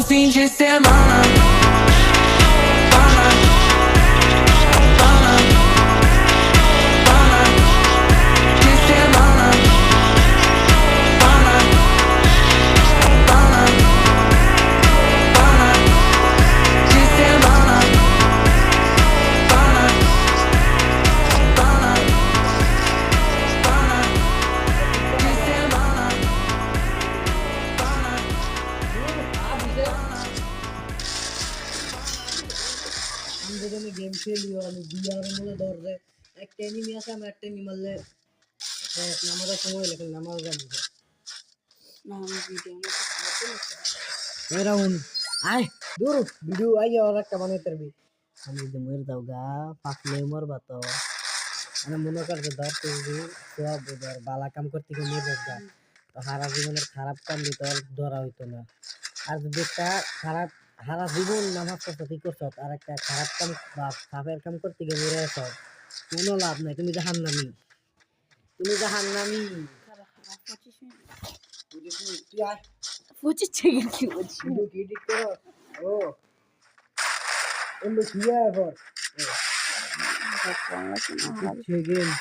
fim de semana. De semana. De semana. আমি game খেলি আমি বিয়ার মধ্যে ধরে একটা এনিমি আছে আমি একটা এনিমি মারলে নামার সময় লেখে নামার জানি না আমি ভিডিও না রাউন্ড আয় দূর ভিডিও আই আর একটা বানাই পারবি আমি যে মর দাও গা পাকলে মরবা তো আমি মনে করতে ধর তুই সব বুঝার বালা কাম করতে গিয়ে মরে যা তো সারা জীবনের খারাপ কাম দিতে ধরা হইতো না আর যদি একটা খারাপ সারা জীবন নামাজ পড়তে ঠিক করছ আর একটা খারাপ কাম বা পাপের কাম করতে গিয়ে মরে আছ কোনো লাভ নাই তুমি জাহান্নামী তুমি জাহান্নামী 25 সেকেন্ড কি বলছিস ভিডিও এডিট করো ও এমনি কি আবার সেকেন্ড